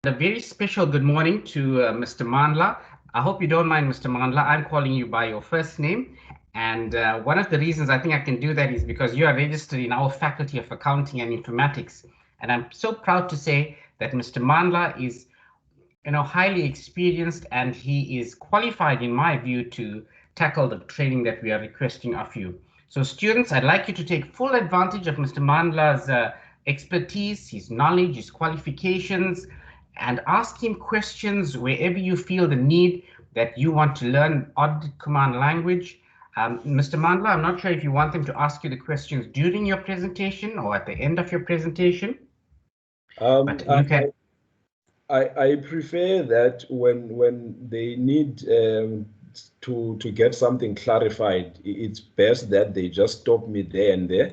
A very special good morning to Mr. Mandla. I hope you don't mind, Mr. Mandla. I'm calling you by your first name. And one of the reasons I think I can do that is because you are registered in our Faculty of Accounting and Informatics. And I'm so proud to say that Mr. Mandla is highly experienced and he is qualified, in my view, to tackle the training that we are requesting of you. So students, I'd like you to take full advantage of Mr. Mandla's expertise, his knowledge, his qualifications, and ask him questions wherever you feel the need that you want to learn audit command language. Mr. Mandla, I'm not sure if you want them to ask you the questions during your presentation or at the end of your presentation, but you can. I prefer that when they need to get something clarified, it's best that they just stop me there and there,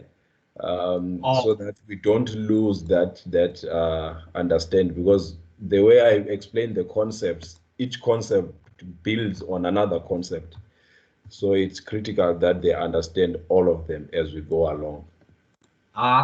so that we don't lose that understand, because the way I explain the concepts, each concept builds on another concept. So it's critical that they understand all of them as we go along.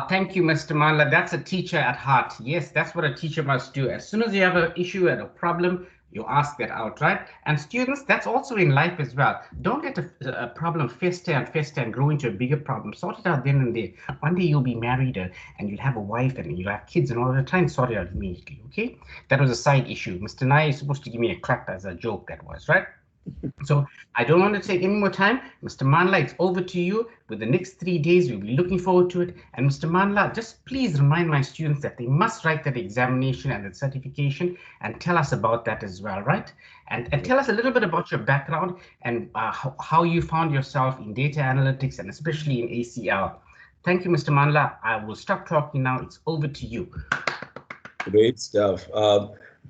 Thank you, Mr. Mandla. That's a teacher at heart. Yes, that's what a teacher must do. As soon as you have an issue and a problem, you ask that out, right? And students, that's also in life as well. Don't let a problem fester and grow into a bigger problem. Sort it out then and there. One day you'll be married and you'll have a wife and you'll have kids and all that. Try and sort it out immediately, okay? That was a side issue. Mr. Nai is supposed to give me a clap as a joke, that was, right? So I don't want to take any more time. Mr. Mandla, it's over to you. With the next 3 days, we'll be looking forward to it. And Mr. Mandla, just please remind my students that they must write that examination and that certification and tell us about that as well, right? And tell us a little bit about your background and how you found yourself in data analytics and especially in ACL. Thank you, Mr. Mandla. I will stop talking now. It's over to you. Great stuff.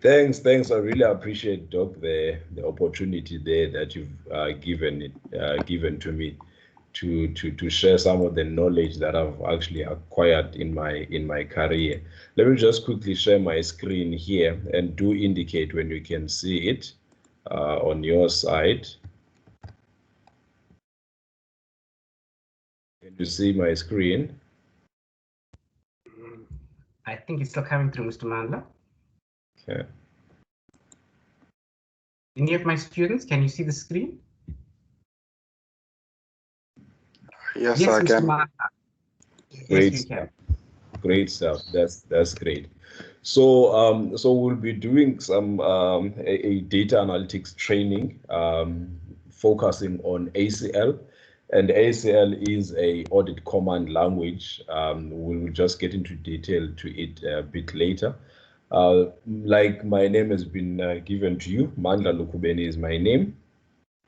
Thanks. I really appreciate, Doc, the opportunity there that you've given to me to share some of the knowledge that I've actually acquired in my career. Let me just quickly share my screen here and do indicate when you can see it on your side. Can you see my screen? I think it's still coming through, Mr. Mandla. Okay. Any of my students, can you see the screen? Yes, I can. Great Yes, you stuff. can. Great stuff. That's great. So we'll be doing some a data analytics training focusing on ACL, and ACL is a audit command language. We will just get into detail to it a bit later. Like my name has been given to you, Mandla Lukubeni is my name,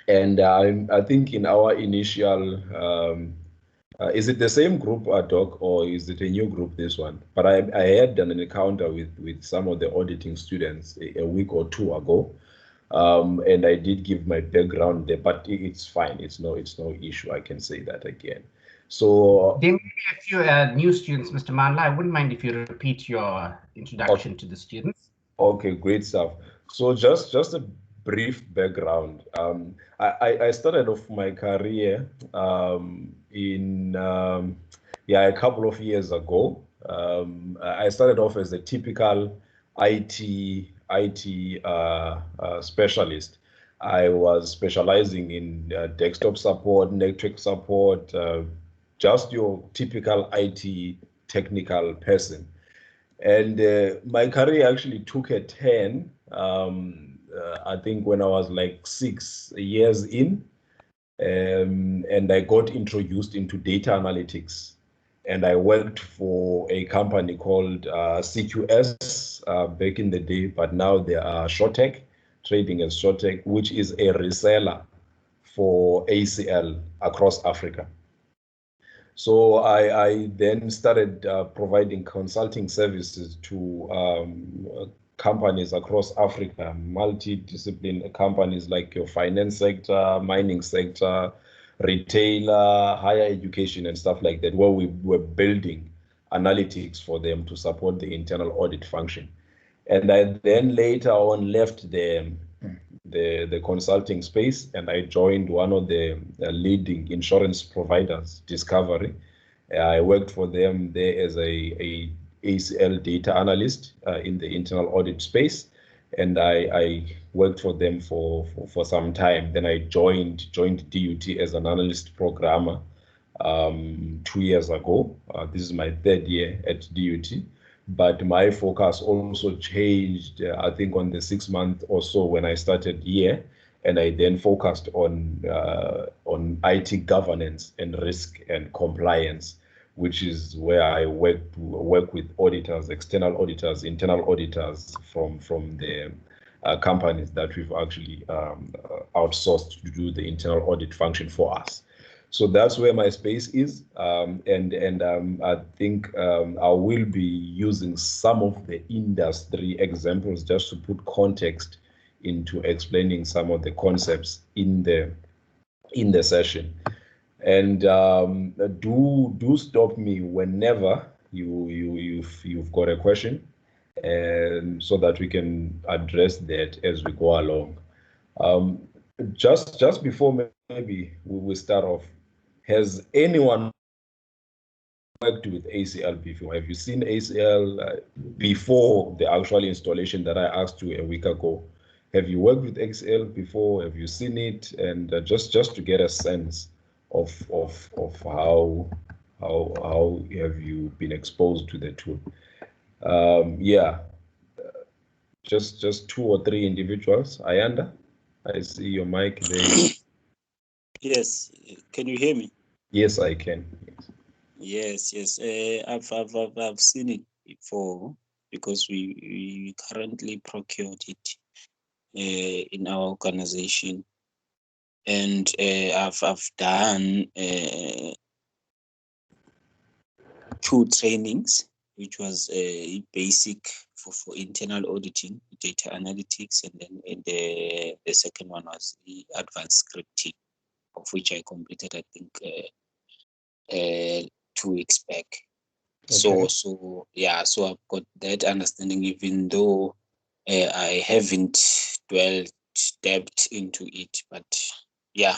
and I think in our initial is it the same group, Doc, or is it a new group, this one? But I had done an encounter with some of the auditing students a week or two ago, and I did give my background there, but it's fine. It's no issue. I can say that again. So there may be a few new students, Mr. Mandla. I wouldn't mind if you repeat your introduction to the students. Okay, great stuff. So just a brief background. I started off my career in a couple of years ago. I started off as a typical IT specialist. I was specializing in desktop support, network support, just your typical IT technical person. And my career actually took a turn, I think when I was like 6 years in, and I got introduced into data analytics. And I worked for a company called CQS back in the day, but now they are Shortech, trading as Shortech, which is a reseller for ACL across Africa. So I then started providing consulting services to companies across Africa, multidisciplinary companies like your finance sector, mining sector, retailer, higher education and stuff like that, where we were building analytics for them to support the internal audit function. And I then later on left the consulting space, and I joined one of the leading insurance providers, Discovery. I worked for them there as a ACL data analyst in the internal audit space, and I worked for them for some time. Then I joined DUT as an analyst programmer 2 years ago. This is my 3rd year at DUT, but my focus also changed, I think, on the 6 month or so when I started here, and I then focused on IT governance and risk and compliance, which is where I work with auditors, external auditors, internal auditors from the companies that we've actually outsourced to do the internal audit function for us. So that's where my space is, and I think I will be using some of the industry examples just to put context into explaining some of the concepts in the session. And do stop me whenever you've got a question, and so that we can address that as we go along. Just before maybe we start off, has anyone worked with ACL before? Have you seen ACL before the actual installation that I asked you a week ago? Have you worked with ACL before? Have you seen it? And just to get a sense of how have you been exposed to the tool? Yeah, just 2 or 3 individuals. Ayanda, I see your mic there. Yes, can you hear me? Yes, I can. Yes. I've seen it before because we currently procured it in our organization, and I've done 2 trainings, which was basic for internal auditing, data analytics, and then the second one was the advanced scripting, of which I completed, I think, 2 weeks back. Okay. So I've got that understanding, even though I haven't delved into it, but yeah,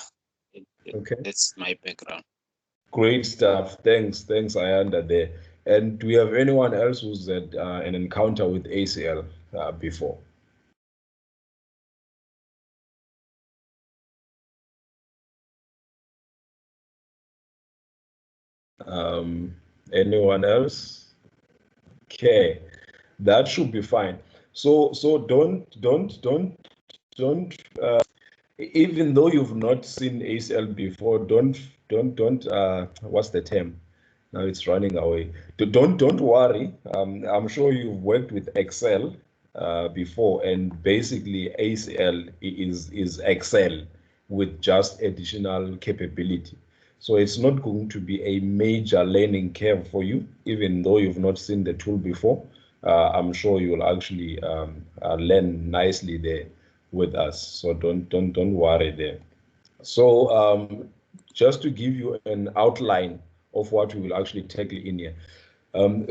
okay, that's my background. Great stuff. Thanks, Ayanda there. And do we have anyone else who's had an encounter with ACL before? Anyone else? Okay, that should be fine. So don't even though you've not seen ACL before, don't what's the term? Now it's running away. Don't worry. I'm sure you've worked with Excel before, and basically ACL is Excel with just additional capability. So it's not going to be a major learning curve for you, even though you've not seen the tool before. I'm sure you'll actually learn nicely there with us. So don't worry there. So just to give you an outline of what we will actually tackle in here.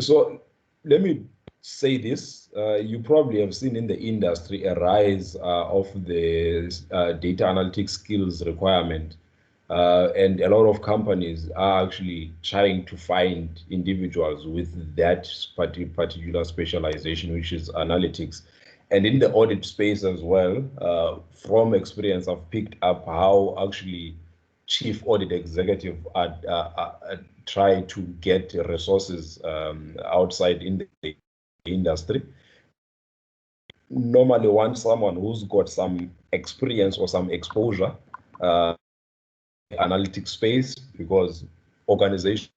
So let me say this. You probably have seen in the industry a rise of the data analytics skills requirement. And a lot of companies are actually trying to find individuals with that particular specialization, which is analytics. And in the audit space as well, from experience, I've picked up how actually chief audit executive try to get resources outside in the industry. Normally want someone who's got some experience or some exposure analytics space, because organizations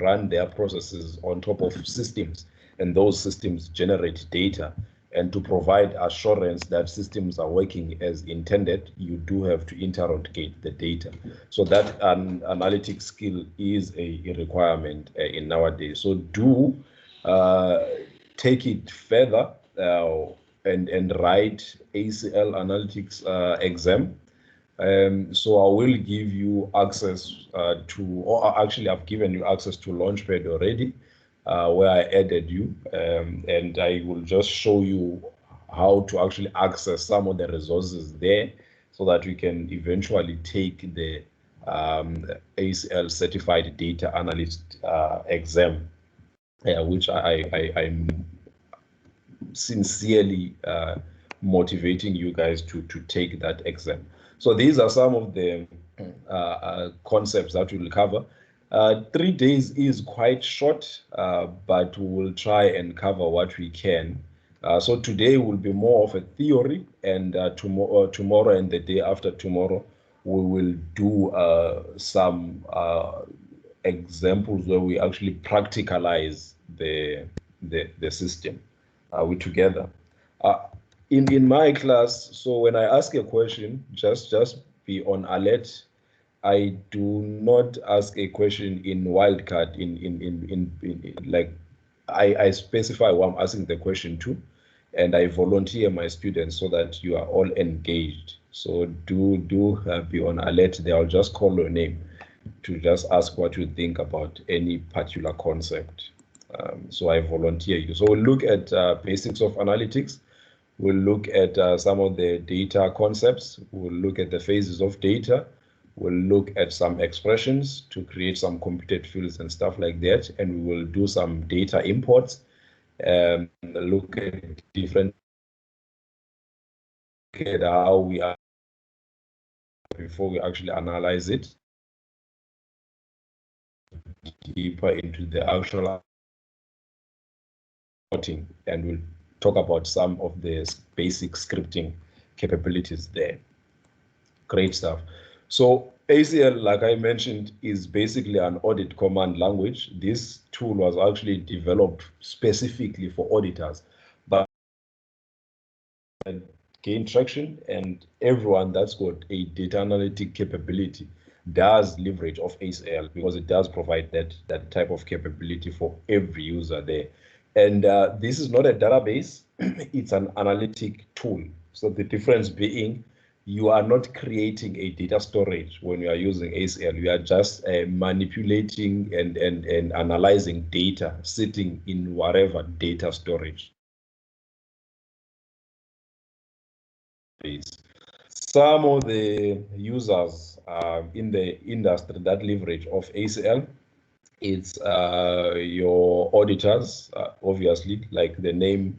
run their processes on top of systems, and those systems generate data. And to provide assurance that systems are working as intended, you do have to interrogate the data. So that analytics skill is a requirement in nowadays. So do take it further and write ACL analytics exam. So I will give you access or actually I've given you access to Launchpad already, where I added you, and I will just show you how to actually access some of the resources there so that we can eventually take the ACL Certified Data Analyst exam. which I'm sincerely motivating you guys to take that exam. So these are some of the concepts that we'll cover. 3 days is quite short, but we'll try and cover what we can. So today will be more of a theory, and tomorrow and the day after tomorrow, we will do some examples where we actually practicalize the system we together. In my class, so when I ask a question, just be on alert. I do not ask a question in wildcard in like I specify who I'm asking the question to, and I volunteer my students so that you are all engaged. So do be on alert there. I'll just call your name to just ask what you think about any particular concept. So I volunteer you. So we'll look at basics of analytics. We'll look at some of the data concepts. We'll look at the phases of data. We'll look at some expressions to create some computed fields and stuff like that. And we will do some data imports, look at different, look at how we are before we actually analyze it deeper into the actual reporting, and we'll talk about some of the basic scripting capabilities there. Great stuff. So ACL, like I mentioned, is basically an audit command language. This tool was actually developed specifically for auditors, but gain traction, and everyone that's got a data analytic capability does leverage of ACL because it does provide that type of capability for every user there. And this is not a database, it's an analytic tool. So the difference being, you are not creating a data storage when you are using ACL. You are just manipulating and analyzing data sitting in whatever data storage. Some of the users in the industry that leverage of ACL, it's your auditors, obviously, like the name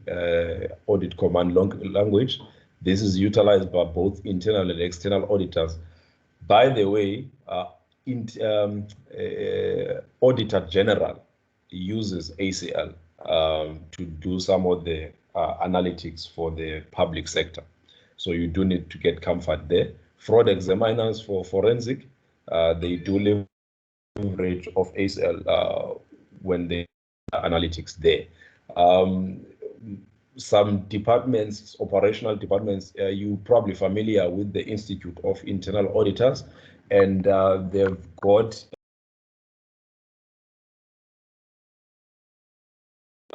audit command language. This is utilized by both internal and external auditors. By the way, Auditor General uses ACL to do some of the analytics for the public sector. So you do need to get comfort there. Fraud examiners for forensic, they do leverage of ACL when they analytics there. Some departments, operational departments, you're probably familiar with the Institute of Internal Auditors, and they've got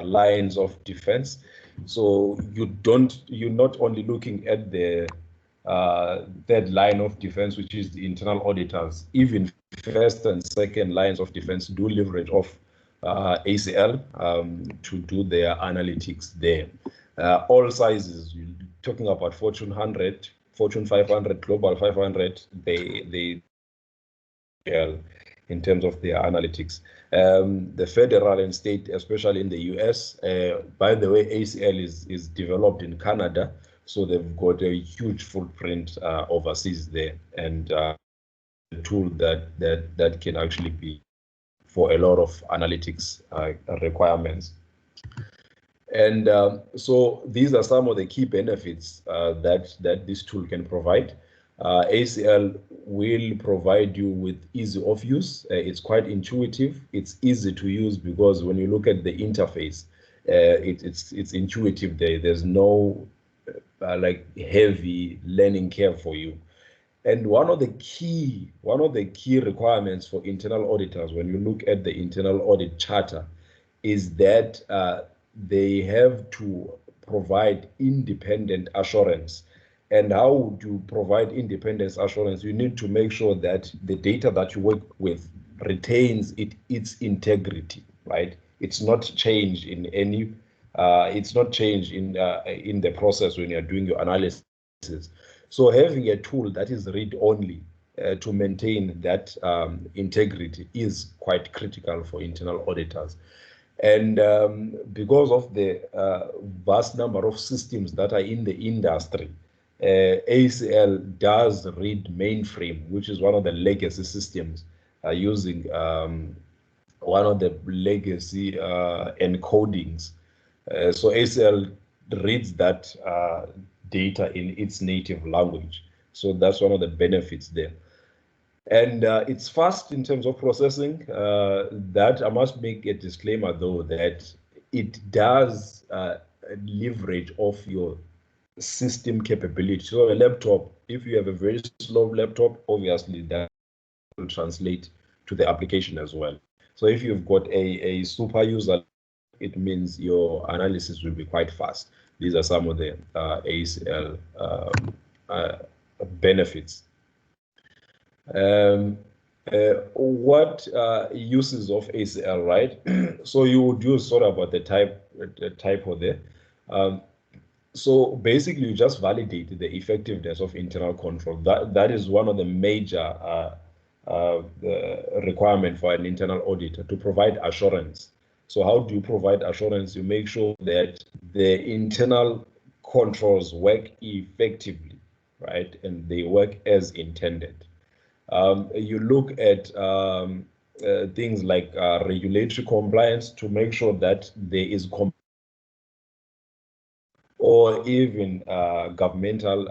lines of defense. So you're not only looking at the third line of defense, which is the internal auditors. Even first and second lines of defense do leverage of ACL to do their analytics there. All sizes, you're talking about Fortune 100, Fortune 500, Global 500, they in terms of their analytics. The federal and state, especially in the US, by the way, ACL is developed in Canada, so they've got a huge footprint overseas there, and a tool that can actually be for a lot of analytics requirements. And so these are some of the key benefits that this tool can provide. ACL will provide you with ease of use. It's quite intuitive. It's easy to use because when you look at the interface, it's intuitive. There's no like heavy learning curve for you. And one of the key requirements for internal auditors, when you look at the internal audit charter, is that they have to provide independent assurance. And how would you provide independence assurance? You need to make sure that the data that you work with retains its integrity, right? It's not changed in any. It's not changed in the process when you're doing your analysis. So having a tool that is read-only to maintain that integrity is quite critical for internal auditors. And because of the vast number of systems that are in the industry, ACL does read mainframe, which is one of the legacy systems using one of the legacy encodings. So ACL reads that data in its native language. So that's one of the benefits there. And it's fast in terms of processing. That I must make a disclaimer though, that it does leverage off your system capability. So a laptop, if you have a very slow laptop, obviously that will translate to the application as well. So if you've got a super user, it means your analysis will be quite fast. These are some of the ACL benefits. What uses of ACL, right? So you would use sort of about the typo there. So basically, you just validate the effectiveness of internal control. That is one of the major requirement for an internal auditor, to provide assurance. So how do you provide assurance? You make sure that the internal controls work effectively, right? And they work as intended. You look at things like regulatory compliance to make sure that there is or even governmental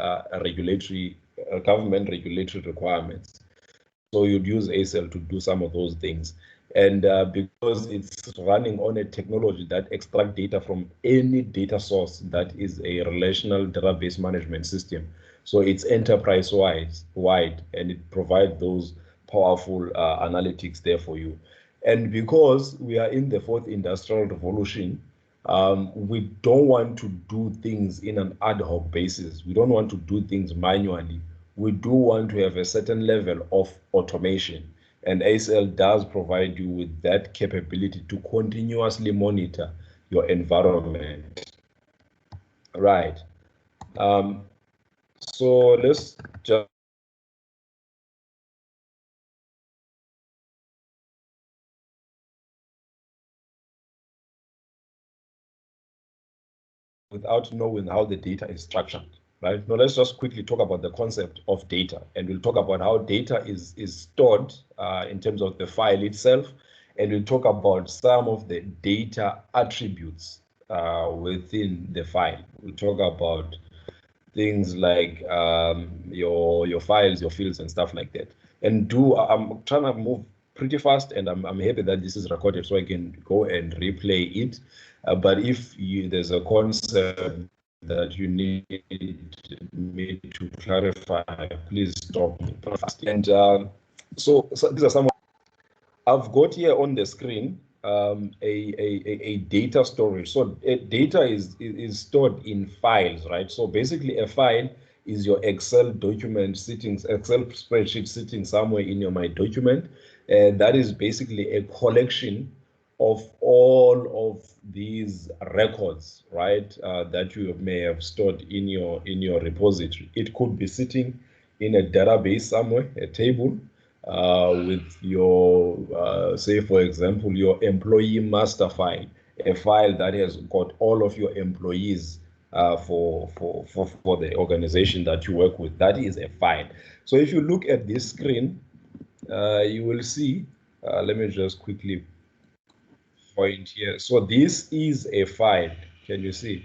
government regulatory requirements. So you'd use ACL to do some of those things. And because it's running on a technology that extracts data from any data source that is a relational database management system, so it's enterprise-wide, and it provides those powerful analytics there for you. And because we are in the fourth industrial revolution, we don't want to do things in an ad hoc basis. We don't want to do things manually. We do want to have a certain level of automation. And ACL does provide you with that capability to continuously monitor your environment. Right. So let's just without knowing how the data is structured, right? Now let's just quickly talk about the concept of data, and we'll talk about how data is stored in terms of the file itself, and we'll talk about some of the data attributes within the file. We'll talk about things like your files, your fields, and stuff like that. And I'm trying to move pretty fast, and I'm happy that this is recorded so I can go and replay it. But if there's a concept that you need me to clarify, please stop me fast. And so these are some. I've got here on the screen a data storage. So data is stored in files, right? So basically, a file is your Excel document Excel spreadsheet sitting somewhere in your My Document. That is basically a collection of all of these records, right? That you may have stored in your repository. It could be sitting in a database somewhere, a table, with your, say, for example, your employee master file, a file that has got all of your employees for the organization that you work with. That is a file. So if you look at this screen, you will see, let me just quickly point here. So this is a file. Can you see?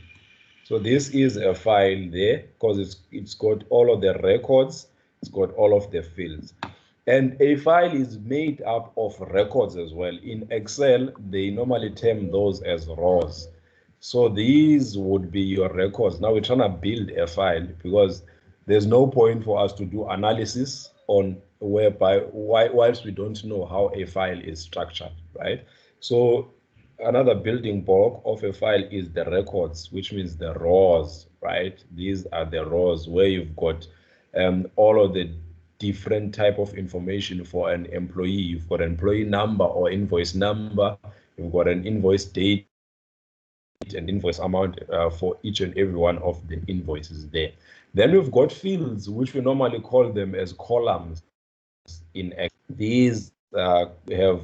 So this is a file there because it's got all of the records, it's got all of the fields. And a file is made up of records as well. In Excel, they normally term those as rows. So these would be your records. Now we're trying to build a file because there's no point for us to do analysis on whilst we don't know how a file is structured, right? So another building block of a file is the records, which means the rows, right? These are the rows where you've got all of the different type of information for an employee. You've got an employee number or invoice number. You've got an invoice date and invoice amount for each and every one of the invoices there. Then we've got fields, which we normally call them as columns in Excel. These have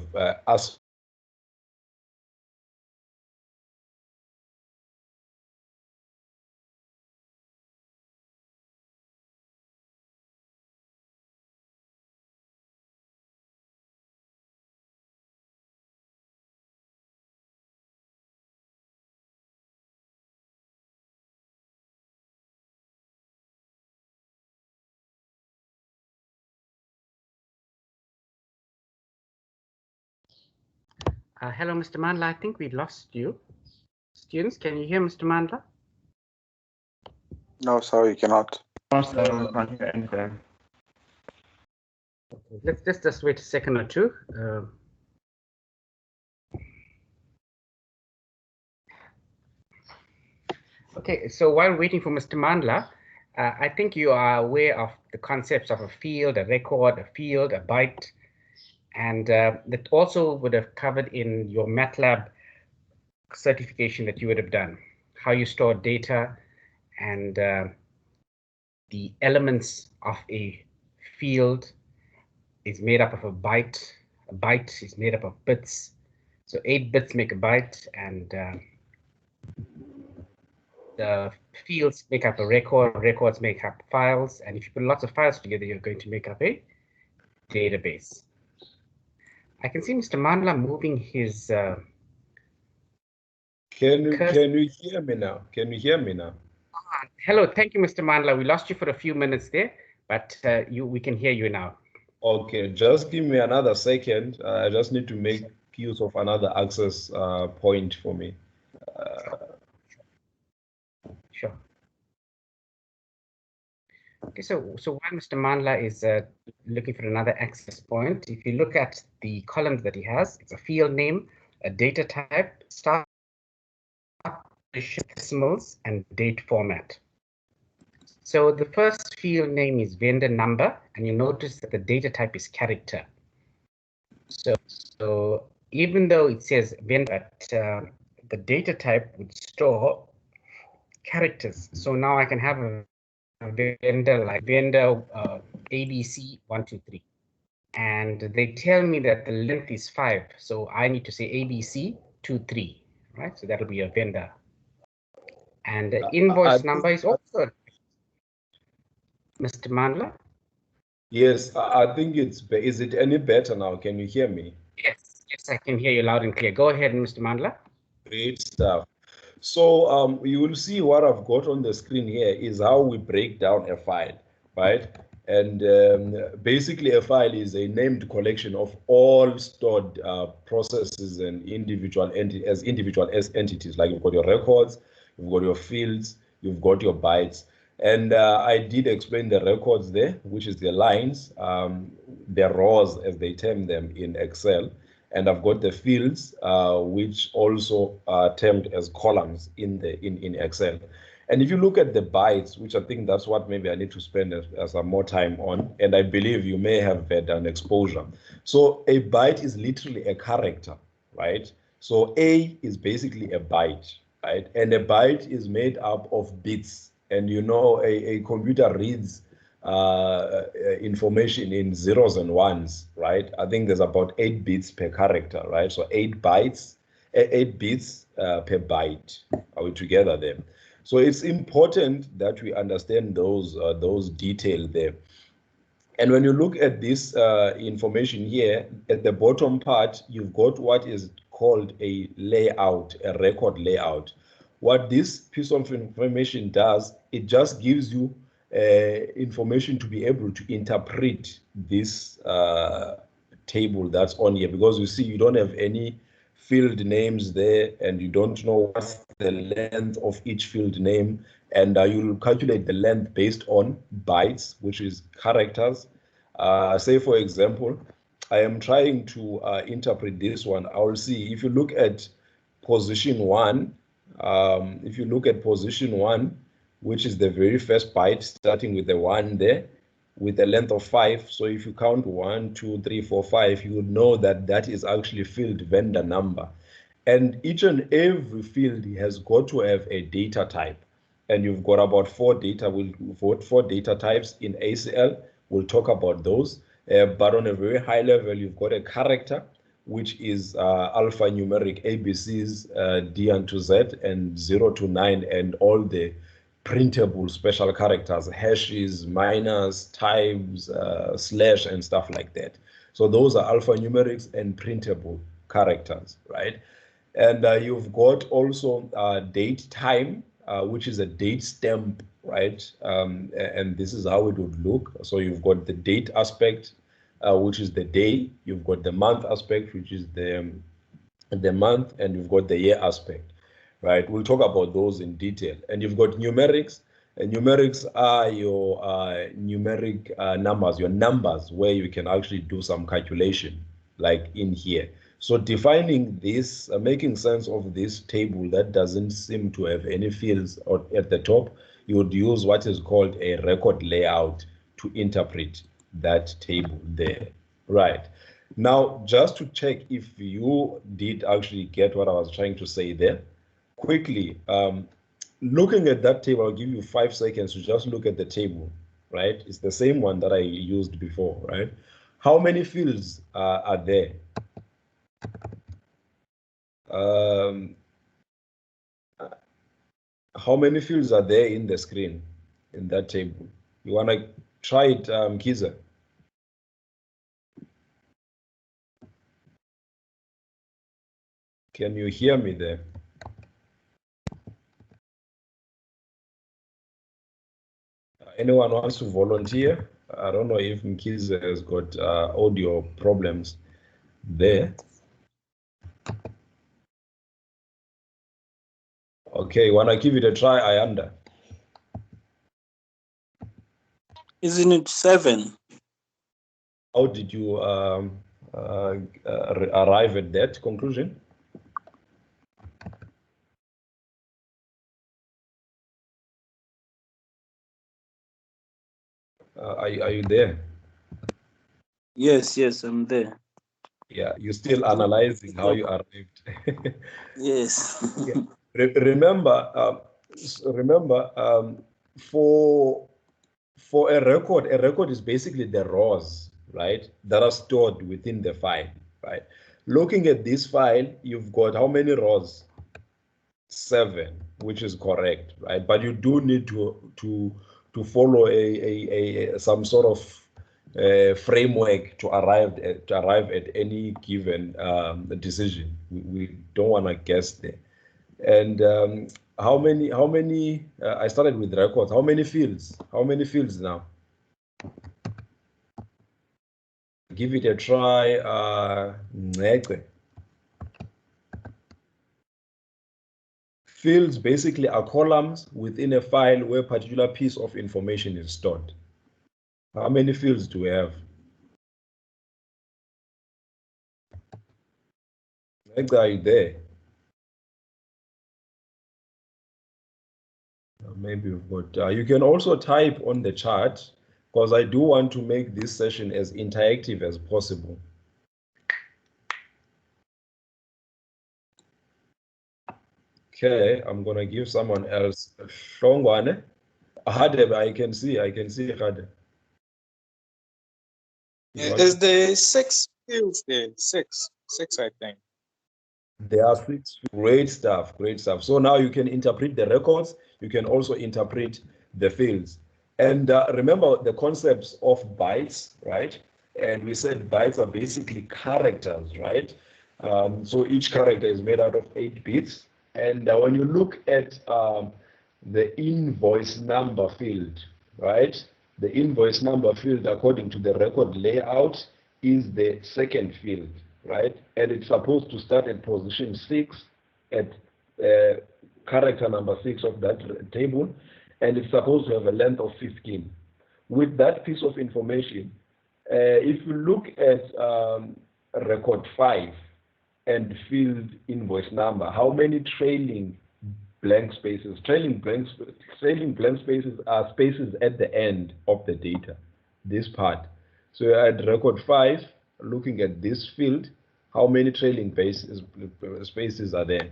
Hello, Mr. Mandla. I think we lost you. Students, can you hear Mr. Mandla? No, sorry, you cannot. No, sir, we can't hear anything. Okay, let's just wait a second or two. Okay, so while waiting for Mr. Mandla, I think you are aware of the concepts of a field, a record, a field, a byte, and that also would have covered in your MATLAB certification that you would have done, how you store data and the elements of a field is made up of a byte. A byte is made up of bits. So 8 bits make a byte, and the fields make up a record, records make up files, and if you put lots of files together, you're going to make up a database. I can see Mr. Mandla moving his... Can you hear me now? Can you hear me now? Hello, thank you, Mr. Mandla. We lost you for a few minutes there, but we can hear you now. Okay, just give me another second. I just need to make use of another access point for me. Sure. Okay, so while Mr. Mandla is looking for another access point, if you look at the columns that he has, it's a field name, a data type, start, decimals, and date format. So the first field name is vendor number, and you notice that the data type is character. So even though it says vendor, the data type would store characters. So now I can have a vendor like vendor ABC123, and they tell me that the length is 5, so I need to say ABC23, right? So that'll be a vendor, and the invoice number is also Mr. Mandla. Yes, I think it's. Is it any better now? Can you hear me? Yes, I can hear you loud and clear. Go ahead, Mr. Mandla. Great stuff. So you will see what I've got on the screen here is how we break down a file, right? And basically a file is a named collection of all stored processes and individual entities. Like you've got your records, you've got your fields, you've got your bytes. And I did explain the records there, which is the lines, the rows as they term them in Excel. And I've got the fields, which also are termed as columns in Excel. And if you look at the bytes, which I think that's what maybe I need to spend some more time on, and I believe you may have had an exposure. So a byte is literally a character, right? So A is basically a byte, right? And a byte is made up of bits. And you know, a computer reads information in zeros and ones, right? I think there's about 8 bits per character, right? So 8 bits per byte. Are we together there? So it's important that we understand those details there. And when you look at this information here, at the bottom part, you've got what is called a layout, a record layout. What this piece of information does, it just gives you information to be able to interpret this table that's on here, because you see you don't have any field names there, and you don't know what's the length of each field name, and you'll calculate the length based on bytes, which is characters. Say for example, I am trying to interpret this one. I will see if you look at position 1. If you look at position 1, which is the very first byte starting with the 1 there, with a length of 5. So if you count 1, 2, 3, 4, 5, you would know that that is actually field vendor number. And each and every field has got to have a data type. And you've got about 4 data types in ACL. We'll talk about those. But on a very high level, you've got a character, which is alphanumeric ABCs, D unto Z, and 0 to 9, and all the printable special characters, hashes, minus, times, slash, and stuff like that. So those are alphanumerics and printable characters, right? And you've got also date time, which is a date stamp, right? And this is how it would look. So you've got the date aspect, which is the day. You've got the month aspect, which is the the month, and you've got the year aspect, right? We'll talk about those in detail. And you've got numerics, and numerics are your numeric numbers, your numbers where you can actually do some calculation, like in here. So defining this, making sense of this table that doesn't seem to have any fields at the top, you would use what is called a record layout to interpret that table there, right? Now, just to check if you did actually get what I was trying to say there, quickly, looking at that table, I'll give you 5 seconds to just look at the table, right? It's the same one that I used before, right? How many fields are there? How many fields are there in the screen in that table? You want to try it, Kiza? Can you hear me there? Anyone wants to volunteer? I don't know if Mkiza has got audio problems there. Okay, when I give it a try, I under. Isn't it 7? How did you arrive at that conclusion? Are you there? Yes, I'm there. Yeah, you're still analyzing how you arrived. Yes. Yeah. Remember, for a record is basically the rows, right, that are stored within the file, right? Looking at this file, you've got how many rows? 7, which is correct, right? But you do need to follow some sort of framework to arrive at any given decision. We don't want to guess there. And how many? I started with records. How many fields? How many fields now? Give it a try. Fields basically are columns within a file where a particular piece of information is stored. How many fields do we have? Are you there? Maybe we've got. You can also type on the chat, because I do want to make this session as interactive as possible. Okay, I'm gonna give someone else. Shongwane. Hadeb, I can see Hadeb. Is there 6 fields there? Six, I think. There are 6. Great stuff. So now you can interpret the records. You can also interpret the fields. And remember the concepts of bytes, right? And we said bytes are basically characters, right? So each character is made out of 8 bits. And when you look at the invoice number field, right? The invoice number field, according to the record layout, is the second field, right? And it's supposed to start at position 6, at character number 6 of that table, and it's supposed to have a length of 15. With that piece of information, if you look at record 5 and field invoice number, how many trailing blank spaces? Trailing blank spaces are spaces at the end of the data, this part. So at record 5, looking at this field, how many trailing spaces are there?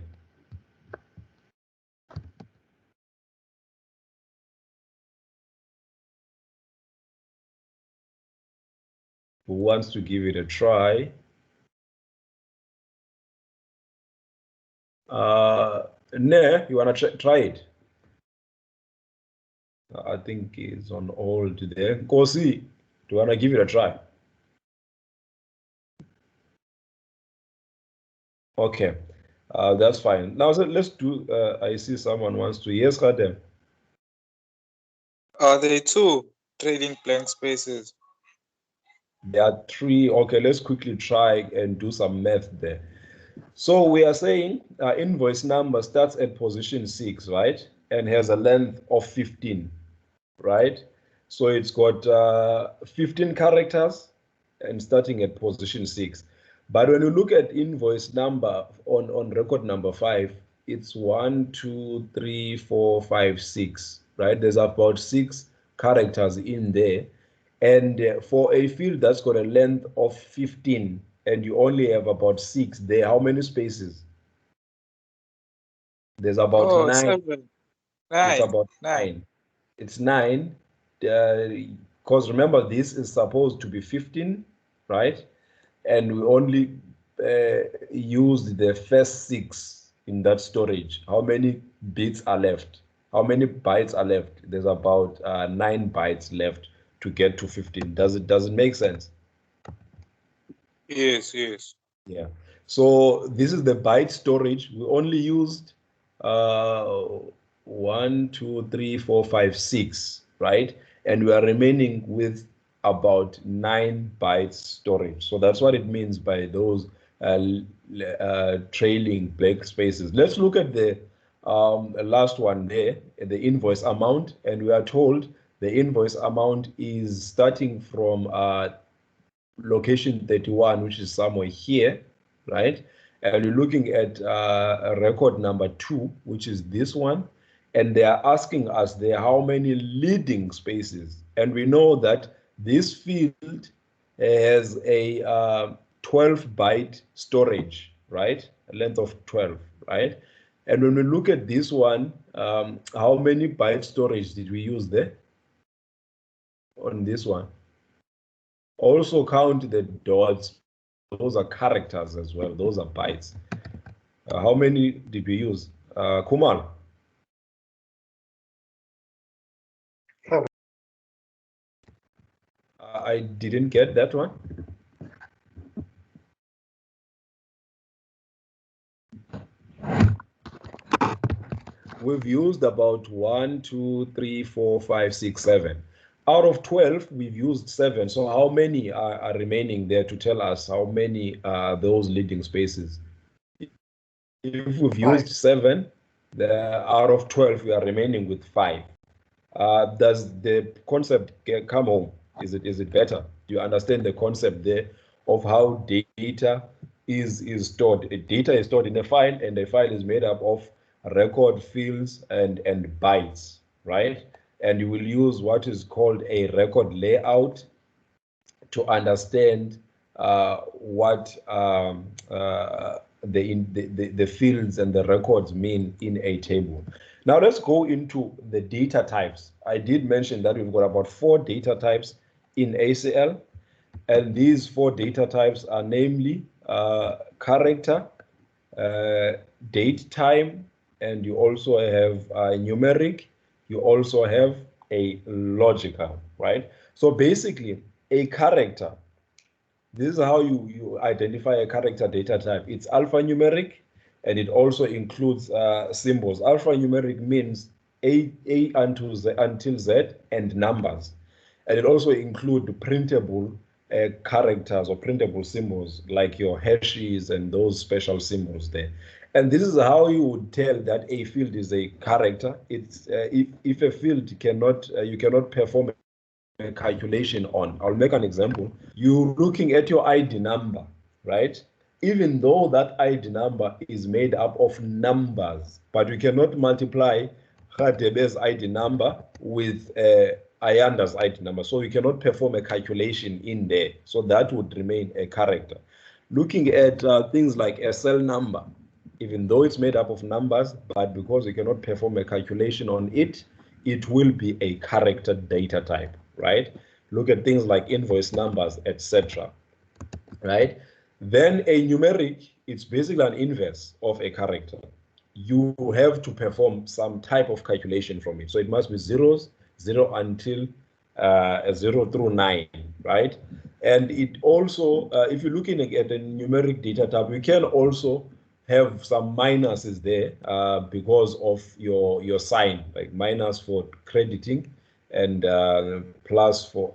Who wants to give it a try? Ne, you want to try it? I think it's on hold there. Kosi, do you want to give it a try? Okay, that's fine. Now, so let's do, I see someone wants to. Yes, Kadem. Are there 2 trading blank spaces? There are 3. Okay, let's quickly try and do some math there. So we are saying invoice number starts at position 6, right? And has a length of 15, right? So it's got 15 characters and starting at position 6. But when you look at invoice number on record number 5, it's 1, 2, 3, 4, 5, 6, right? There's about 6 characters in there. And for a field that's got a length of 15 and you only have about 6 there, how many spaces? There's about 9. 7, It's 9, about 9. 9. It's 9. Because remember, this is supposed to be 15, right? And we only used the first 6 in that storage. How many bits are left? How many bytes are left? There's about 9 bytes left to get to 15. Does it make sense? Yes, yes. Yeah. So this is the byte storage. We only used 1, 2, 3, 4, 5, 6, right? And we are remaining with about 9 bytes storage. So that's what it means by those trailing black spaces. Let's look at the last one there, the invoice amount, and we are told the invoice amount is starting from location 31, which is somewhere here, right? And you're looking at record number 2, which is this one, and they are asking us there how many leading spaces. And we know that this field has a 12-byte storage, right? A length of 12, right? And when we look at this one, how many byte storage did we use there on this one? Also count the dots. Those are characters as well. Those are bytes. How many did we use? Kumal? I didn't get that one. We've used about 1, 2, 3, 4, 5, 6, 7. Out of 12, we've used 7. So how many are remaining there to tell us how many are those leading spaces? If we've used 7, out of 12, we are remaining with 5. Does the concept come home? Is it better? Do you understand the concept there of how data is stored? Data is stored in a file, and the file is made up of record fields and bytes, right? And you will use what is called a record layout to understand what the fields and the records mean in a table. Now let's go into the data types. I did mention that we've got about 4 data types in ACL, and these 4 data types are namely character, date time, and you also have numeric, you also have a logical, right? So basically, a character, this is how you identify a character data type. It's alphanumeric, and it also includes symbols. Alphanumeric means A until Z and numbers. And it also includes printable characters or printable symbols like your hashes and those special symbols there. And this is how you would tell that a field is a character. It's if a field cannot you cannot perform a calculation on. I'll make an example. You're looking at your ID number, right? Even though that ID number is made up of numbers, but we cannot multiply Khadebe's ID number with Ayanda's ID number. So we cannot perform a calculation in there. So that would remain a character. Looking at things like a cell number, even though it's made up of numbers, but because we cannot perform a calculation on it, it will be a character data type, right? Look at things like invoice numbers, etc., right? Then a numeric, it's basically an inverse of a character. You have to perform some type of calculation from it. So it must be zeros, 0 until 0 through 9, right? And it also, if you're looking at a numeric data type, we can also have some minuses there because of your sign, like minus for crediting and plus for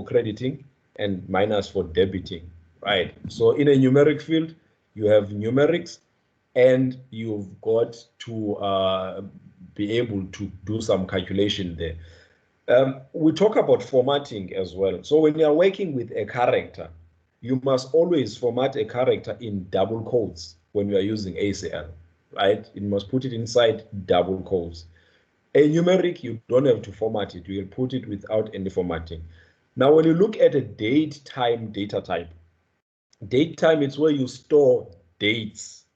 crediting and minus for debiting, right? So in a numeric field, you have numerics, and you've got to be able to do some calculation there. We talk about formatting as well. So when you're working with a character, you must always format a character in double quotes when you are using ACL, right? You must put it inside double quotes. A numeric, you don't have to format it. You will put it without any formatting. Now, when you look at a date time data type, date time is where you store dates,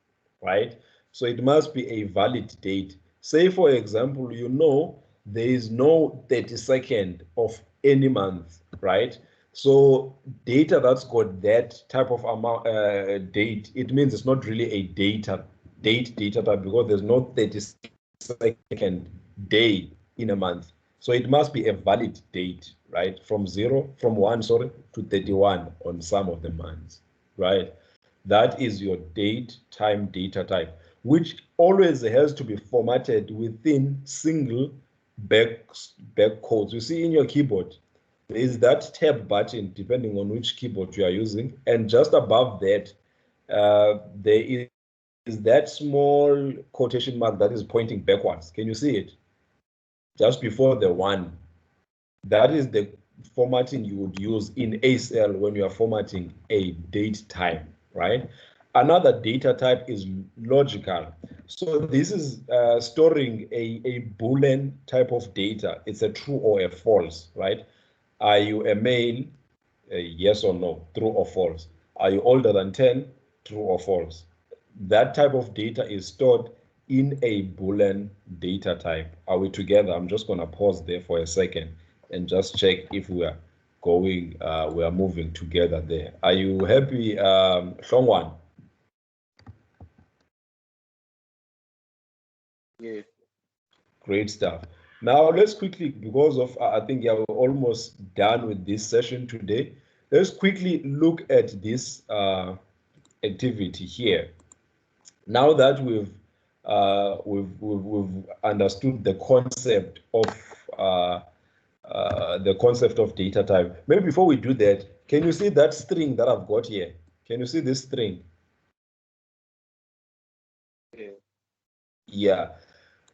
right? So it must be a valid date. Say, for example, you know there is no 32nd of any month, right? So data that's got that type of amount date, it means it's not really a date data type, because there's no 32nd day in a month. So it must be a valid date, right? From 1 to 31 on some of the months, right? That is your date time data type, which always has to be formatted within single back quotes. You see in your keyboard, there is that tab button depending on which keyboard you are using, and just above that, there is that small quotation mark that is pointing backwards. Can you see it? Just before the 1. That is the formatting you would use in ACL when you are formatting a date time, right? Another data type is logical. So this is storing a Boolean type of data. It's a true or a false, right? Are you a male? Yes or no, true or false. Are you older than 10? True or false. That type of data is stored in a Boolean data type. Are we together? I'm just going to pause there for a second and just check if we are going, we are moving together there. Are you happy, Shongwan? Yeah. Great stuff. Now let's quickly, because of I think we're almost done with this session today. Let's quickly look at this activity here. Now that we've understood the concept of data type. Maybe before we do that, can you see that string that I've got here? Can you see this string? Yeah. Yeah.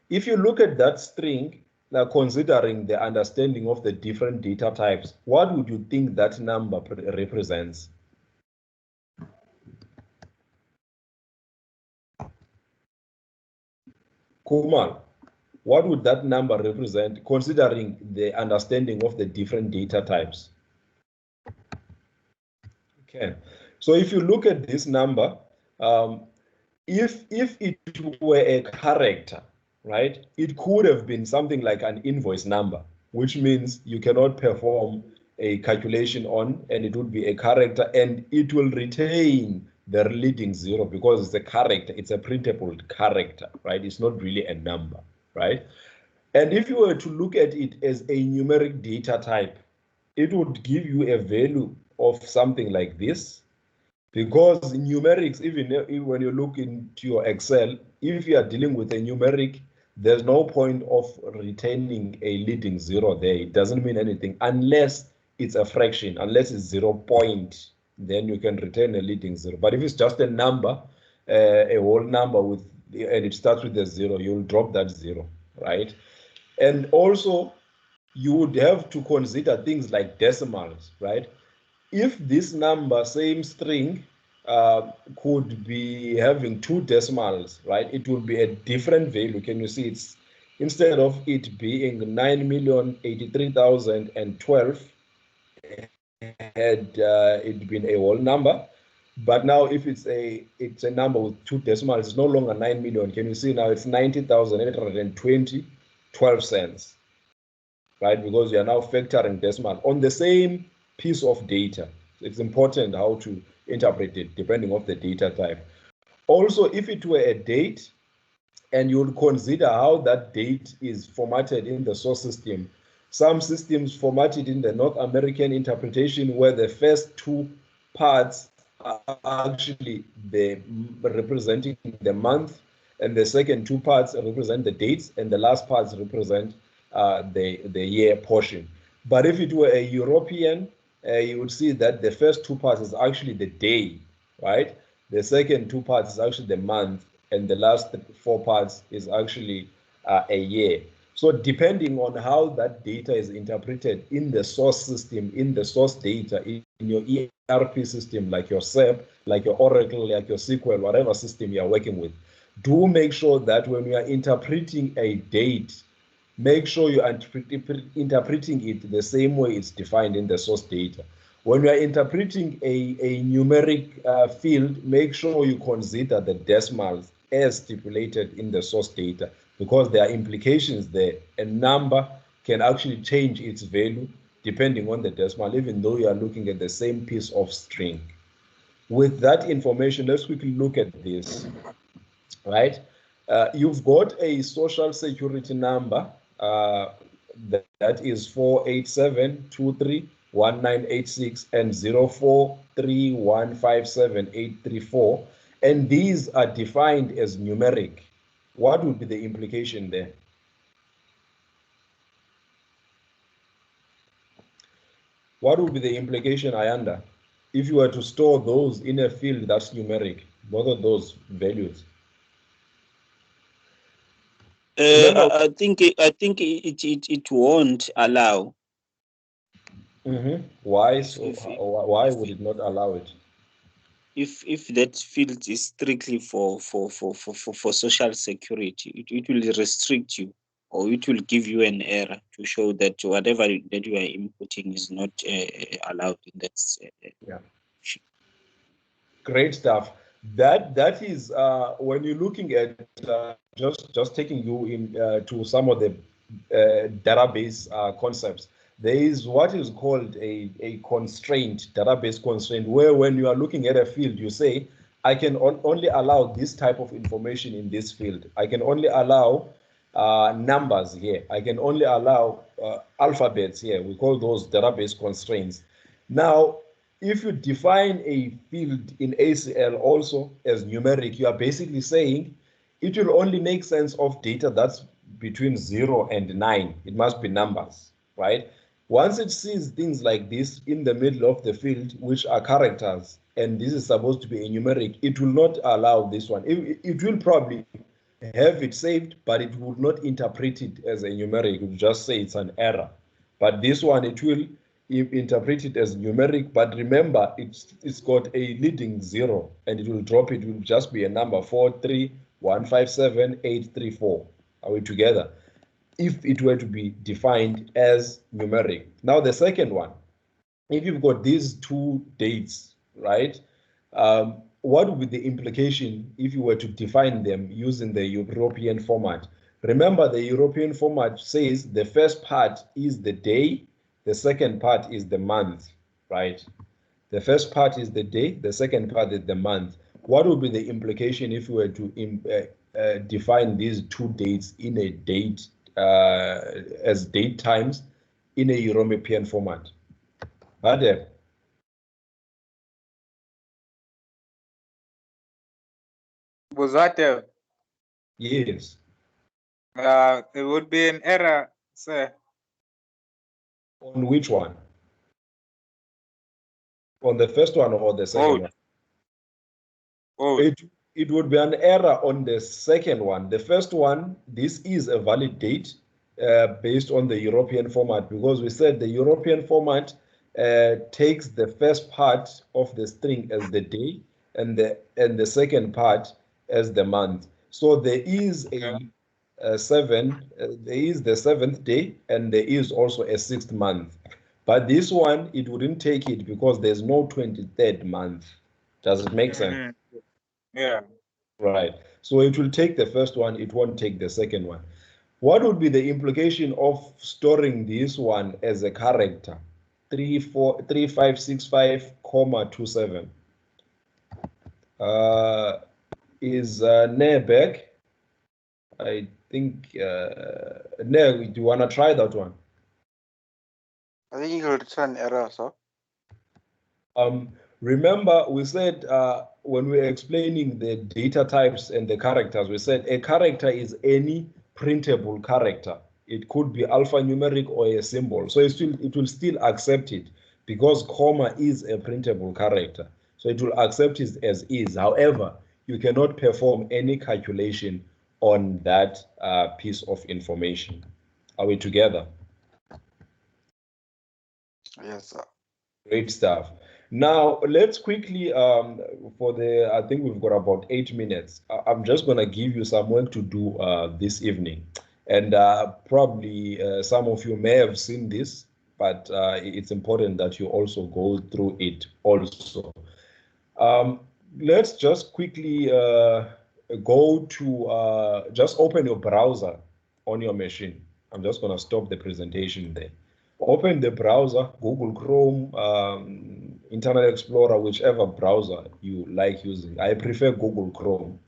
If you look at that string, now considering the understanding of the different data types, what would you think that number represents? Kumal, what would that number represent considering the understanding of the different data types? Okay, so if you look at this number, if it were a character, right, it could have been something like an invoice number, which means you cannot perform a calculation on, and it would be a character, and it will retain the leading 0 because it's a character, it's a printable character, right? It's not really a number, right? And if you were to look at it as a numeric data type, it would give you a value of something like this, because numerics, even when you look into your Excel, if you are dealing with a numeric, there's no point of retaining a leading 0 there. It doesn't mean anything unless it's a fraction, unless it's 0 point, then you can retain a leading 0. But if it's just a number, a whole number with, and it starts with a 0, you'll drop that 0, right? And also, you would have to consider things like decimals, right? If this number, same string, could be having 2 decimals, right, it will be a different value. Can you see? It's, instead of it being 9,083,012, had it been a whole number, but now if it's a number with 2 decimals, it's no longer 9 million. Can you see now? It's 90,820.12 cents, right? Because you are now factoring decimal on the same piece of data. It's important how to interpret it depending on the data type. Also, if it were a date, and you'll consider how that date is formatted in the source system. Some systems format it in the North American interpretation, where the first 2 parts are actually representing the month, and the second 2 parts represent the dates, and the last parts represent the year portion. But if it were a European, you would see that the first 2 parts is actually the day, right? The second 2 parts is actually the month, and the last 4 parts is actually a year. So depending on how that data is interpreted in the source system, in the source data, in your ERP system, like your SAP, like your Oracle, like your SQL, whatever system you are working with, do make sure that when you are interpreting a date, make sure you are interpreting it the same way it's defined in the source data. When you are interpreting a numeric field, make sure you consider the decimals as stipulated in the source data, because there are implications there. A number can actually change its value depending on the decimal, even though you are looking at the same piece of string. With that information, let's quickly look at this, right? You've got a social security number that is 487231986 and 0431578834, and these are defined as numeric. What would be the implication there? What would be the implication, Ayanda, if you were to store those in a field that's numeric, both of those values? I think it won't allow. Why? Why would it not allow it? If that field is strictly for social security, it will restrict you, or it will give you an error to show that whatever that you are inputting is not allowed in that. Yeah. Great stuff. That is when you're looking at just taking you in to some of the database concepts. There is what is called a constraint, database constraint, where when you are looking at a field, you say, I can only allow this type of information in this field. I can only allow numbers here. I can only allow alphabets here. We call those database constraints. Now, if you define a field in ACL also as numeric, you are basically saying it will only make sense of data that's between 0 and 9. It must be numbers, right? Once it sees things like this in the middle of the field, which are characters, and this is supposed to be a numeric, it will not allow this one. It will probably have it saved, but it would not interpret it as a numeric. It will just say it's an error. But this one, it will interpret it as numeric, but remember it's got a leading 0, and it will drop it. It will just be a number 431578834. Are we together? If it were to be defined as numeric. Now the second one, if you've got these 2 dates, right, what would be the implication if you were to define them using the European format? Remember, the European format says the first part is the day, the second part is the month, right? The first part is the day, the second part is the month. What would be the implication if we were to define these 2 dates in a date as date times in a European format? Ade? Was that Yes. it would be an error, sir. On which one? On the first one or the second one? It would be an error on the second one. The first one, this is a valid date based on the European format, because we said the European format takes the first part of the string as the day and the second part as the month. So there is there is the 7th day, and there is also a 6th month. But this one, it wouldn't take it because there's no 23rd month. Does it make sense? Yeah. Right. So it will take the first one, it won't take the second one. What would be the implication of storing this one as a character? 3565,27. Is Nebek? I think Ne, do you want to try that one? I think you will return error, sir. Remember, we said when we were explaining the data types and the characters, we said a character is any printable character. It could be alphanumeric or a symbol. So it will still accept it because comma is a printable character. So it will accept it as is. However, you cannot perform any calculation on that piece of information. Are we together? Yes, sir. Great stuff. Now, let's quickly, I think we've got about 8 minutes. I'm just going to give you some work to do this evening. And probably some of you may have seen this, but it's important that you also go through it also. Let's just quickly go to, just open your browser on your machine. I'm just going to stop the presentation there. Open the browser, Google Chrome, Internet Explorer, whichever browser you like using. I prefer Google Chrome.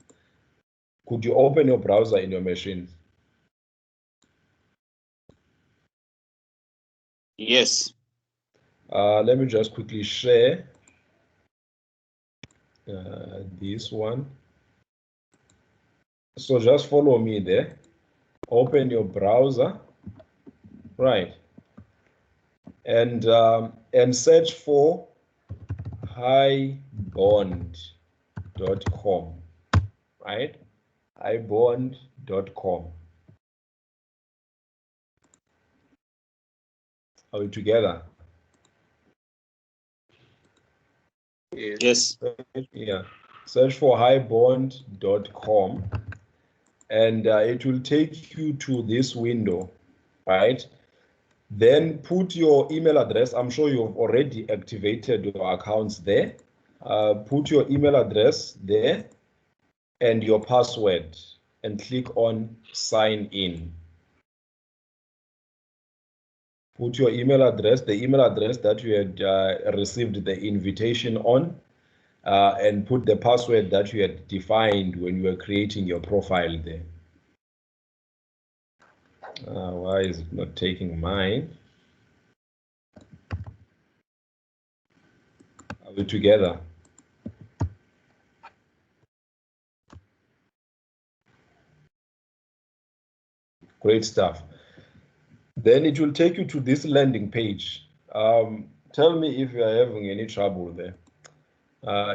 Could you open your browser in your machine? Yes. Let me just quickly share this one. So just follow me there. Open your browser, right? And search for highbond.com, right? highbond.com. Are we together? Yes. Yeah. Search for highbond.com, and it will take you to this window, right? Then put your email address. I'm sure you've already activated your accounts there. Put your email address there and your password and click on sign in. Put your email address, the email address that you had received the invitation on, and put the password that you had defined when you were creating your profile there. Why is it not taking mine? Are we together? Great stuff. Then it will take you to this landing page. Tell me if you are having any trouble there.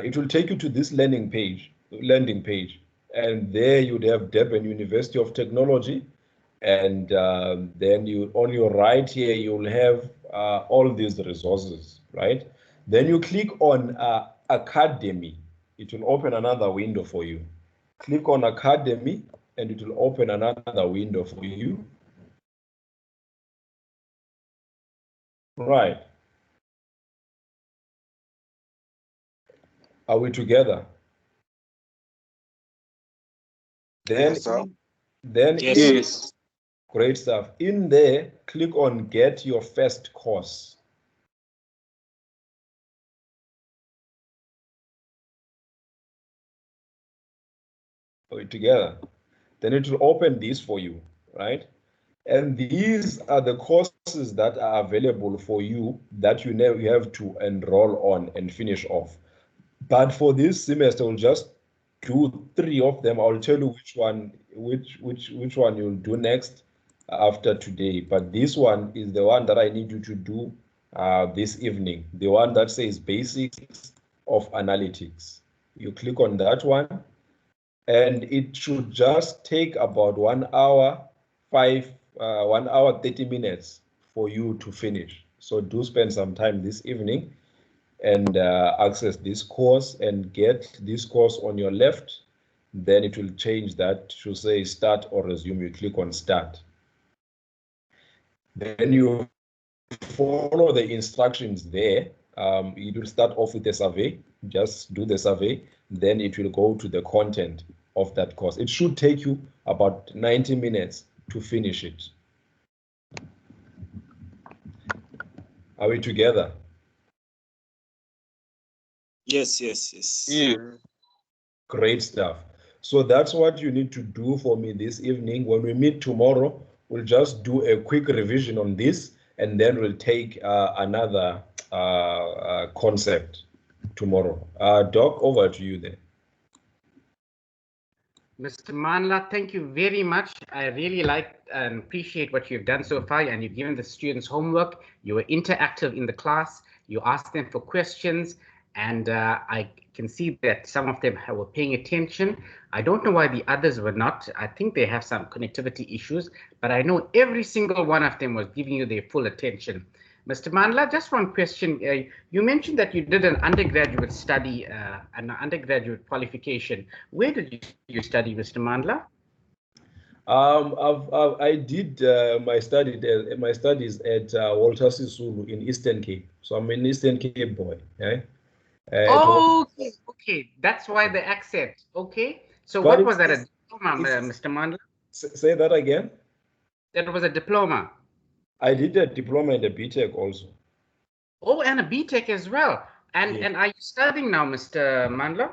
It will take you to this landing page, and there you'd have Durban University of Technology, and then you, on your right here, you'll have all these resources, right? Then you click on Academy. It will open another window for you. Click on Academy, and it will open another window for you. Right. Are we together? Then, Yes, sir. Yes. Great stuff. In there, click on Get Your First Course. Are we together? Then it will open this for you, right? And these are the courses that are available for you that you have to enroll on and finish off. But for this semester, we'll just do 3 of them. I'll tell you which one you'll do next after today. But this one is the one that I need you to do this evening. The one that says Basics of Analytics. You click on that one, and it should just take about 1 hour, 1 hour, 30 minutes for you to finish. So do spend some time this evening and access this course and get this course on your left. Then it will change that to say start or resume. You click on start. Then you follow the instructions there. It will start off with a survey. Just do the survey. Then it will go to the content of that course. It should take you about 90 minutes to finish it. Are we together? Yes. Great stuff. So that's what you need to do for me this evening. When we meet tomorrow, we'll just do a quick revision on this, and then we'll take another concept tomorrow. Doc, over to you then. Mr. Mandla, thank you very much. I really like and appreciate what you've done so far, and you've given the students homework. You were interactive in the class. You asked them for questions, and I can see that some of them were paying attention. I don't know why the others were not. I think they have some connectivity issues, but I know every single one of them was giving you their full attention. Mr. Mandla, just one question. You mentioned that you did an undergraduate study, an undergraduate qualification. Where did you study, Mr. Mandla? I did my studies at Walter Sisulu in Eastern Cape. So I'm an Eastern Cape boy. Eh? Okay. That's why the accent. Okay. So But what was that, a diploma, Mr. Mandla? Say that again. That was a diploma. I did a diploma and a BTech also. Oh, and a BTech as well. And are you studying now, Mr. Mandla?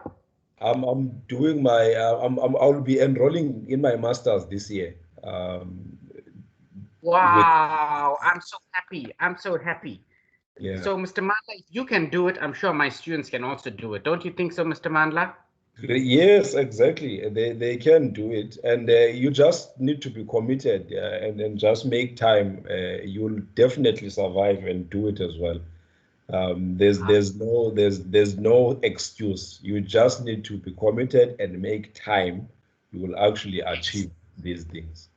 I'm doing my. I'll be enrolling in my masters this year. Wow, I'm so happy. I'm so happy. Yeah. So, Mr. Mandla, if you can do it, I'm sure my students can also do it. Don't you think so, Mr. Mandla? Yes, exactly. They can do it, and you just need to be committed and just make time. You'll definitely survive and do it as well. There's no excuse. You just need to be committed and make time. You will actually achieve these things.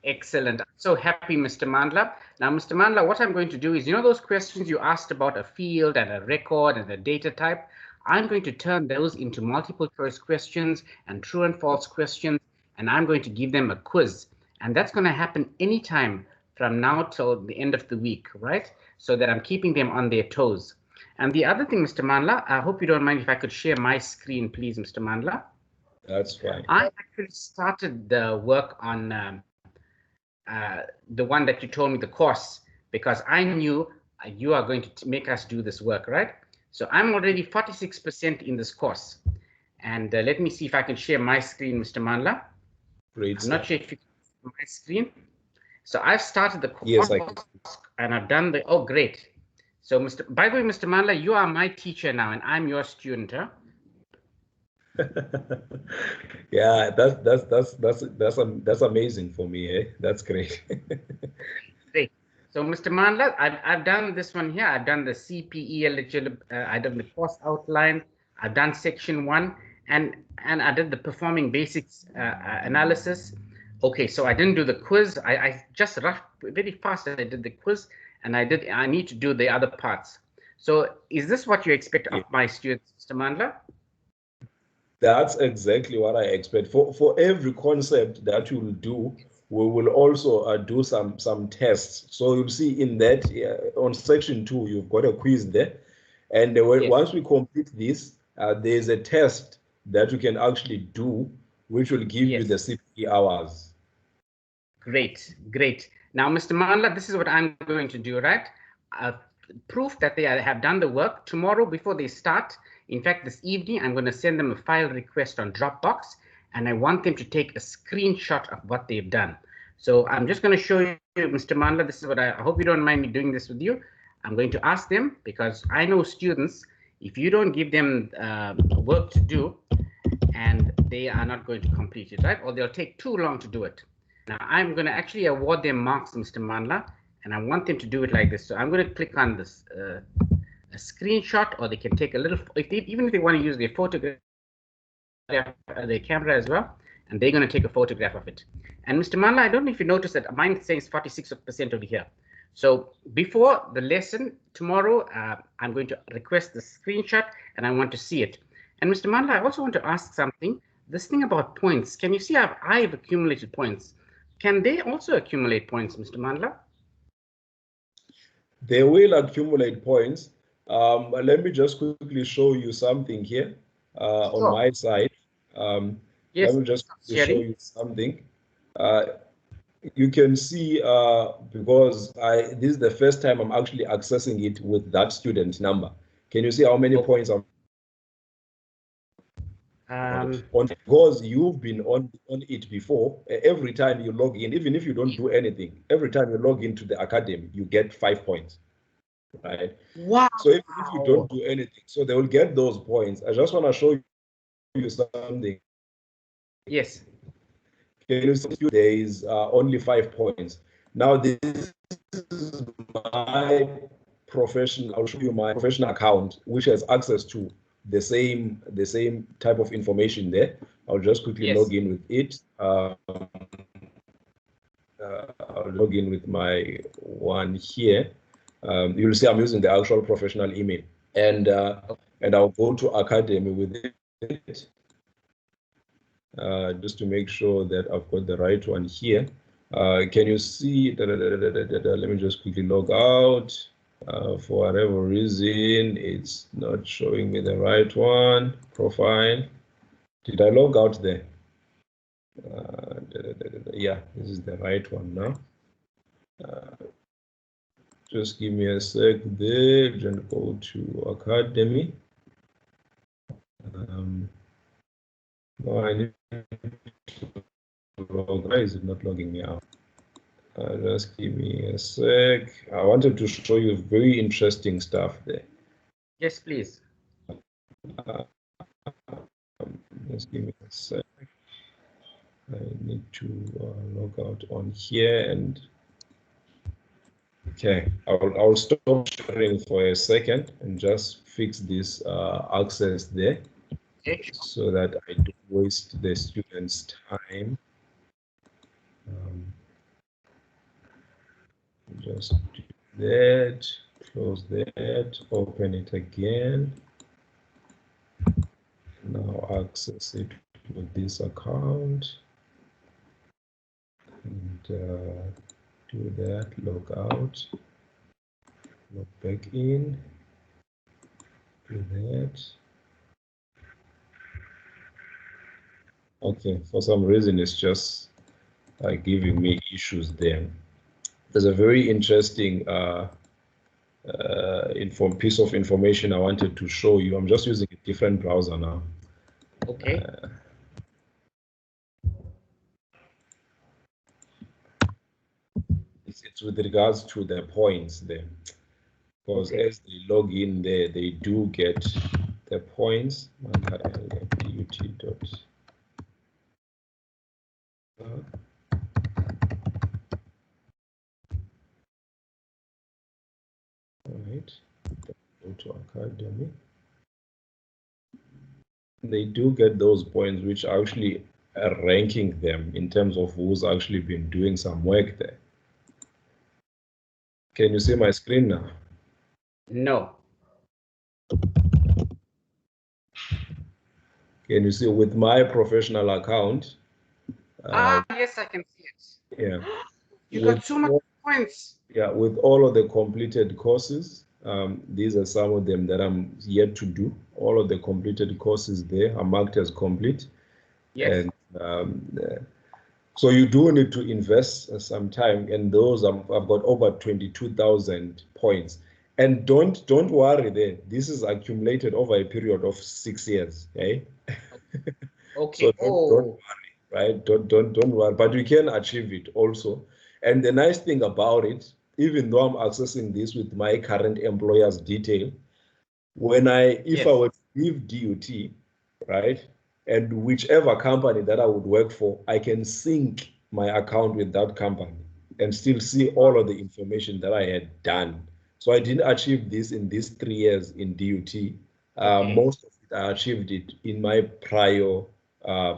Excellent. I'm so happy, Mr. Mandla. Now, Mr. Mandla, what I'm going to do is, you know those questions you asked about a field and a record and a data type? I'm going to turn those into multiple choice questions and true and false questions, and I'm going to give them a quiz. And that's going to happen anytime from now till the end of the week, right? So that I'm keeping them on their toes. And the other thing, Mr. Mandla, I hope you don't mind if I could share my screen, please, Mr. Mandla. That's fine. I actually started the work on the one that you told me, the course, because I knew you are going to make us do this work, right? So I'm already 46% in this course. And let me see if I can share my screen, Mr. Mandla. Great. I'm not sure if you can see my screen. So I've started the course. Yes, I can. And I've done the, oh, great. So by the way, Mr. Mandla, you are my teacher now and I'm your student, huh? Yeah, that's amazing for me. Eh? That's great. Great. So, Mr. Mandla, I've done this one here. I've done the CPE eligible. I've done the course outline. I've done section 1, and I did the performing basics analysis. Okay, so I didn't do the quiz. I just rushed very fast. I did the quiz, and I need to do the other parts. So, is this what you expect of my students, Mr. Mandla? That's exactly what I expect. For every concept that you will do, we will also do some tests. So you'll see in that on section 2, you've got a quiz there. And once we complete this, there's a test that you can actually do, which will give you the CPE hours. Great, great. Now, Mr. Mandla, this is what I'm going to do, right? Proof that they have done the work. Tomorrow, before they start, in fact, this evening, I'm going to send them a file request on Dropbox, and I want them to take a screenshot of what they've done. So I'm just going to show you, Mr. Mandla, this is what I hope you don't mind me doing this with you. I'm going to ask them, because I know students, if you don't give them work to do, and they are not going to complete it, right? Or they'll take too long to do it. Now, I'm going to actually award them marks, Mr. Mandla, and I want them to do it like this. So I'm going to click on this a screenshot, or they can take a little, even if they want to use their photograph, their camera as well, and they're going to take a photograph of it. And Mr. Mandla, I don't know if you noticed that mine says 46% over here. So before the lesson tomorrow, I'm going to request the screenshot, and I want to see it. And Mr. Mandla, I also want to ask something. This thing about points, can you see I've accumulated points? Can they also accumulate points, Mr. Mandla? They will accumulate points. Let me just quickly show you something here on my side. Yes, let me just show you something. You can see because this is the first time I'm actually accessing it with that student number. Can you see how many points I'm on? Because you've been on it before. Every time you log in, even if you don't do anything, every time you log into the academy, you get 5 points. Right? Wow. So even if you don't do anything, so they will get those points. I just want to show you something. Yes. Can you see there is only 5 points. Now this is my professional, I'll show you my professional account, which has access to the same type of information there. I'll just quickly log in with it. I'll log in with my one here. You'll see I'm using the actual professional email, and I'll go to Academy with it, just to make sure that I've got the right one here. Can you see? Let me just quickly log out. For whatever reason, it's not showing me the right one. Profile. Did I log out there? Yeah, this is the right one now. Just give me a sec there and go to Academy. No, I need to log. Why is it not logging me out? Just give me a sec. I wanted to show you very interesting stuff there. Yes, please. Just give me a sec. I need to log out on here, and okay, I'll stop sharing for a second and just fix this access there, so that I don't waste the students' time. Just do that, close that, open it again. Now access it with this account, and do that, log out, log back in, do that. Okay, for some reason it's just giving me issues there. There's a very interesting piece of information I wanted to show you. I'm just using a different browser now. Okay. It's with regards to the points there, because as they log in there, they do get the points. All right, go to Academy. They do get those points, which are actually ranking them in terms of who's actually been doing some work there. Can you see my screen now? No. Can you see with my professional account? Yes, I can see it. Yeah. You got so much points. Yeah, with all of the completed courses, these are some of them that I'm yet to do. All of the completed courses there are marked as complete. Yes. And so you do need to invest some time, and those I've got over 22,000 points. And don't worry there. This is accumulated over a period of 6 years. Okay. Okay. So don't worry, right? Don't worry. But you can achieve it also. And the nice thing about it, even though I'm accessing this with my current employer's detail, if I were to leave DUT, right, and whichever company that I would work for, I can sync my account with that company and still see all of the information that I had done. So I didn't achieve this in these 3 years in DUT. Most of it, I achieved it in my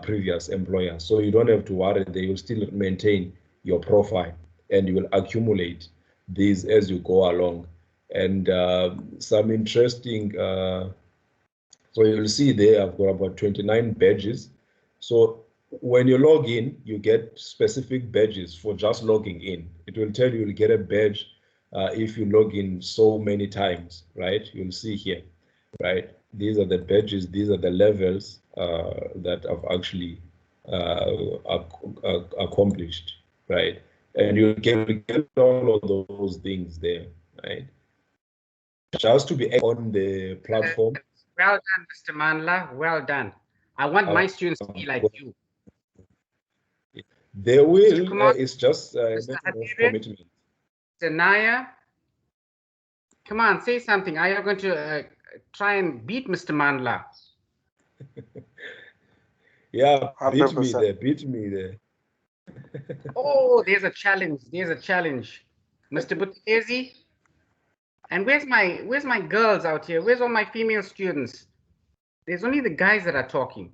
previous employer. So you don't have to worry. They will still maintain your profile, and you will accumulate these as you go along. And some interesting, so you'll see there I've got about 29 badges. So when you log in, you get specific badges for just logging in. It will tell you'll get a badge if you log in so many times, right? You'll see here, right? These are the badges, these are the levels that I've actually accomplished, right? And you get all of those things there, right? Just to be on the platform. Well done, Mr. Mandla. Well done. I want my students to be like you. They will. It's just a matter of commitment. Naya, come on, say something. Are you going to try and beat Mr. Mandla? Yeah, beat me there. Beat me there. Oh, there's a challenge. There's a challenge. Mr. Butezi? And where's my girls out here? Where's all my female students? There's only the guys that are talking.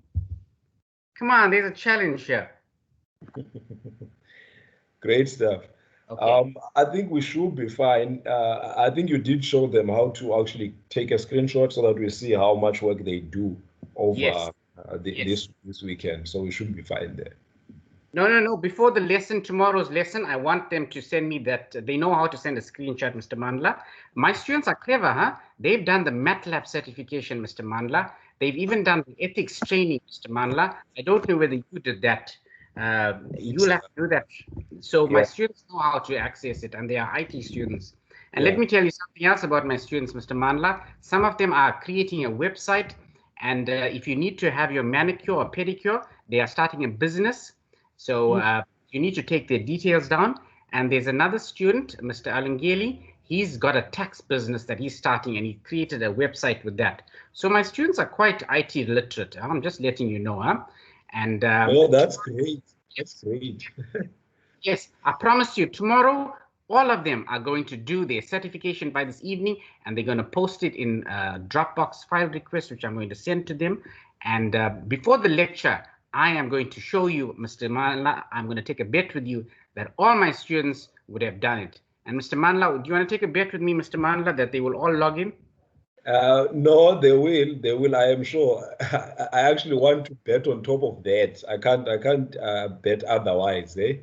Come on, there's a challenge here. Great stuff. Okay. I think we should be fine. I think you did show them how to actually take a screenshot so that we see how much work they do over Yes. Yes. this weekend. So we should be fine there. No. Before the lesson, tomorrow's lesson, I want them to send me that. They know how to send a screenshot, Mr. Mandla. My students are clever, huh? They've done the MATLAB certification, Mr. Mandla. They've even done the ethics training, Mr. Mandla. I don't know whether you did that. You'll have to do that. So my students know how to access it, and they are IT students. And let me tell you something else about my students, Mr. Mandla. Some of them are creating a website, and if you need to have your manicure or pedicure, they are starting a business. So you need to take their details down. And there's another student, Mr. Alungeli. He's got a tax business that he's starting, and he created a website with that. So my students are quite IT literate. I'm just letting you know, huh? And oh, that's great. That's great. Yes, I promise you, tomorrow, all of them are going to do their certification by this evening, and they're going to post it in Dropbox file request, which I'm going to send to them. And before the lecture, I am going to show you, Mr. Mandla, I'm going to take a bet with you that all my students would have done it. And Mr. Mandla, do you want to take a bet with me, Mr. Mandla, that they will all log in? No, they will. They will. I am sure. I actually want to bet on top of that. I can't bet otherwise. Eh?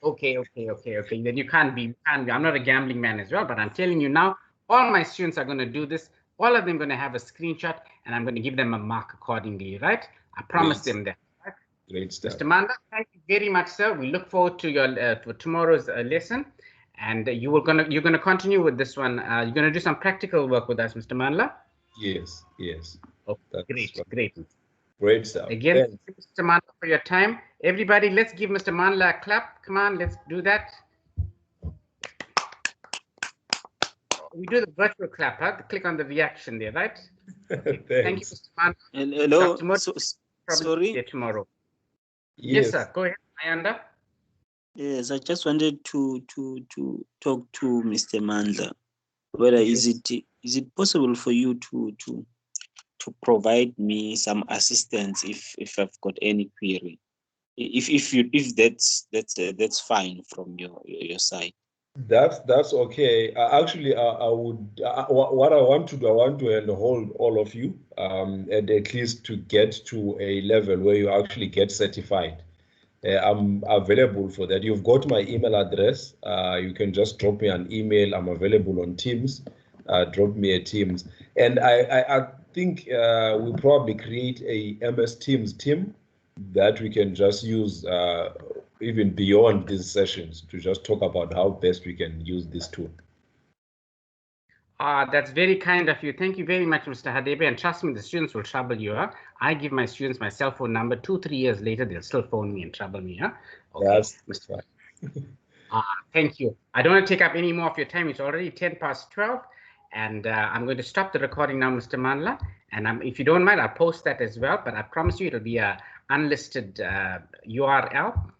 Okay. Then you can't be. I'm not a gambling man as well, but I'm telling you now, all my students are going to do this. All of them going to have a screenshot, and I'm going to give them a mark accordingly, right? I promise them that. Right? Great stuff. Mr. Mandla, thank you very much, sir. We look forward to your for tomorrow's lesson, and you're gonna continue with this one. You're gonna do some practical work with us, Mr. Mandla. Yes. Okay, great. Great stuff. Again, thank you, Mr. Mandla, for your time. Everybody, let's give Mr. Mandla a clap. Come on, let's do that. We do the virtual clap, huh? Click on the reaction there, right? Okay. Thank you, Mr. Mandla. Hello. Sorry. Tomorrow. Yes, sir. Go ahead, Ayanda. Yes, I just wanted to talk to Mr. Mandla. Whether is it possible for you to provide me some assistance if I've got any query? If that's fine from your side. That's okay. Actually, I would. What I want to do, I want to handhold all of you, and at least to get to a level where you actually get certified. I'm available for that. You've got my email address. You can just drop me an email. I'm available on Teams. Drop me a Teams, and I think we'll probably create a MS Teams team that we can just use even beyond these sessions to just talk about how best we can use this tool. That's very kind of you. Thank you very much, Mr. Hadebe. And trust me, the students will trouble you. Huh? I give my students my cell phone number. 2-3 years later, they'll still phone me and trouble me. Huh? Okay, that's Mr. Thank you. I don't want to take up any more of your time. It's already 10:12. And I'm going to stop the recording now, Mr. Mandla. And if you don't mind, I'll post that as well. But I promise you it'll be a unlisted URL.